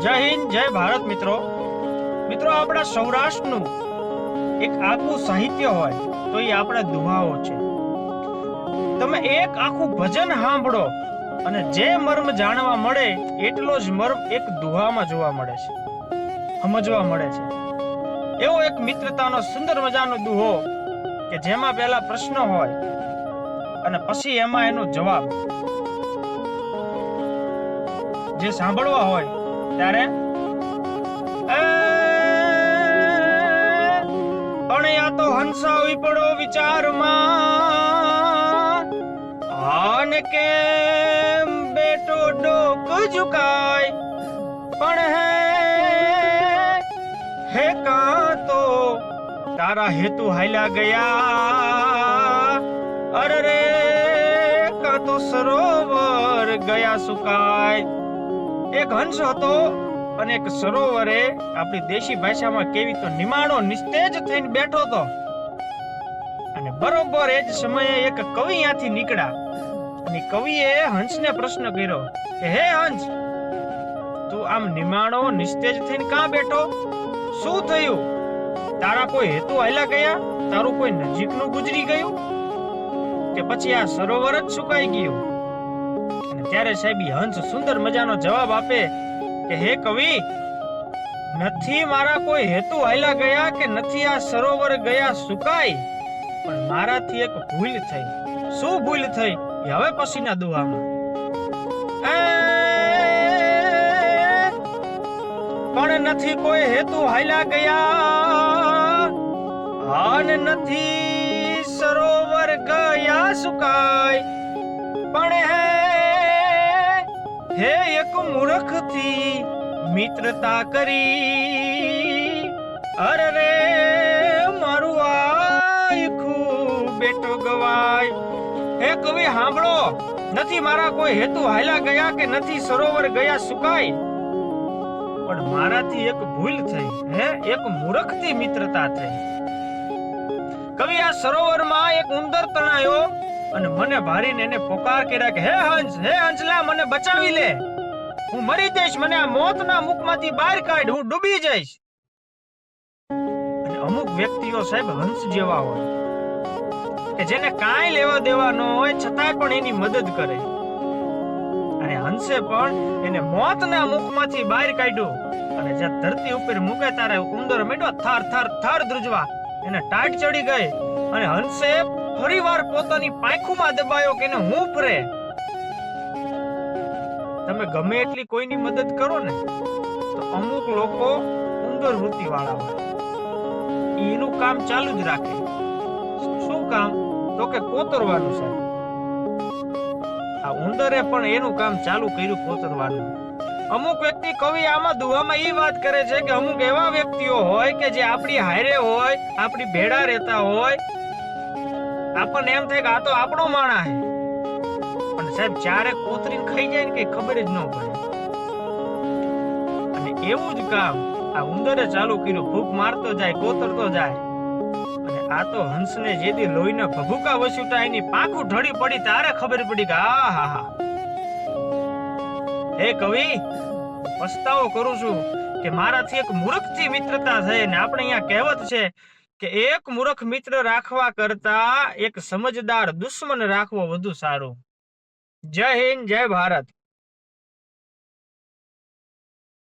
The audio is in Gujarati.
જય હિન્દ, જય ભારત. મિત્રો આપણા સૌરાષ્ટ્રનું એક આખું સાહિત્ય હોય તો એ આપણા દુહાઓ છે. તમે એક આખું ભજન સાંભળો અને જે મર્મ જાણવા મળે એટલો જ મર્મ એક દુહામાં જોવા મળે છે, સમજવા મળે છે. એવો એક મિત્રતાનો સુંદર મજાનો દુહો કે જેમાં પહેલા પ્રશ્ન હોય અને પછી એમાં એનો જવાબ જે સાંભળવા હોય ત્યારે પણ યા તો હંસાવી પડો વિચારમાં આને કેમ બેટો ડોક ઝુકાય પણ હે કાં તો તારા હેતુ હાલ્યા ગયા અરે રે કાં તો સરોવર ગયા સુકાય. એક હંસ હતો અને એક સરોવરે આપણી દેશી ભાષામાં કેવી તો નિમાણો નિસ્તેજ થઈને બેઠો હતો. અને બરોબર એ જ સમયે એક કવિ ત્યાંથી નીકળ્યા અને કવિએ હંસને પ્રશ્ન કર્યો કે હે હંસ, તું આમ નિમાણો નિસ્તેજ થઈને કાં બેઠો? શું થયું? તારા કોઈ હેતુ હાલ્યા ગયા? તારું કોઈ નજીકનું ગુજરી ગયું કે પછી આ સરોવર જ સુકાઈ ગયું? અને ત્યારે સાહેબ હંસ સુંદર મજાનો જવાબ આપે કે હે કવિ, નથી મારા કોઈ હેતુ હાલ્યા ગયા કે નથી આ સરોવર ગયા સુકાઈ, પણ મારાથી એક ભૂલ થઈ. શું ભૂલ થઈ એ હવે પછીના દુહામાં. પણ નથી કોઈ હેતુ હાલ્યા ગયા અને નથી સરોવર ગયા સુકાય, પણ હે એક મૂર્ખથી મિત્રતા કરી અરે રે મારું આખું બેટો ગવાય. હે કવિ સાંભળો, નથી મારા કોઈ હેતુ હાલ્યા ગયા કે નથી સરોવર ગયા સુકાય, પણ મારાથી એક ભૂલ થઈ, એક મૂર્ખથી મિત્રતા થઈ. કવિ આ સરોવરમાં એક ઉંદર તણાયો અને મને ભારીને એને પોકાર કર્યા કે હે હંસલા, મને બચાવી લે, હું મરી જઈશ, મને આ મોતના મુખમાંથી બહાર કાઢ, હું ડૂબી જઈશ. અને અમુક વ્યક્તિઓ સાહેબ હંસ જેવા હોય કે જેને કાંઈ લેવા દેવા ન હોય છતાંય પણ એની મદદ કરે. અને હંસે પણ એને મોતના મુખમાંથી બહાર કાઢ્યું અને જે ધરતી ઉપર મૂકે ત્યારે ઉંદર માંડ્યો થાર થાર થાર ધ્રુજવા, એને ટાટ ચડી ગઈ અને હંસે ફરીવાર પોતાની પાંખુમાં દબાયો કે એને હૂંફ રે. તમે ગમે એટલી કોઈની મદદ કરો ને તો અમુક લોકો ઉંદર વૃત્તિ વાળા હોય, એનું કામ ચાલુ જ રાખે. શું કામ? તો કે કોતરવાનું સાહેબ. આ ઉંદરે પણ એનું કામ ચાલુ કર્યું, કોતરવાનું. અમુક વ્યક્તિ કવિ આમાં દુહામાં એ વાત કરે છે કે અમુક એવા વ્યક્તિઓ હોય કે જે આપણી હારે હોય, આપણી ભેડા રહેતા હોય, આપણને એમ થાય કે આ તો આપણો માણા છે, પણ સાહેબ ચારે કોતરીને ખાઈ જાય ને કઈ ખબર જ ન પડે. અને એવું જ કામ આ ઉંદરે ચાલુ કર્યું, ભૂખ મારતો જાય, કોતરતો જાય. અને આ તો હંસને જેથી લોહીના ભભૂકા વસુટા એની પાંખું ઢળી પડી ત્યારે ખબર પડી કે આ હા હા. હે કવિ, પસ્તાવો કરું છું કે મારાથી એક મૂર્ખથી મિત્રતા થઈ. ને આપણે અહીંયા કહેવત છે કે એક મૂર્ખ મિત્ર રાખવા કરતા એક સમજદાર દુશ્મન રાખવો વધુ સારું. જય હિન્દ, જય ભારત.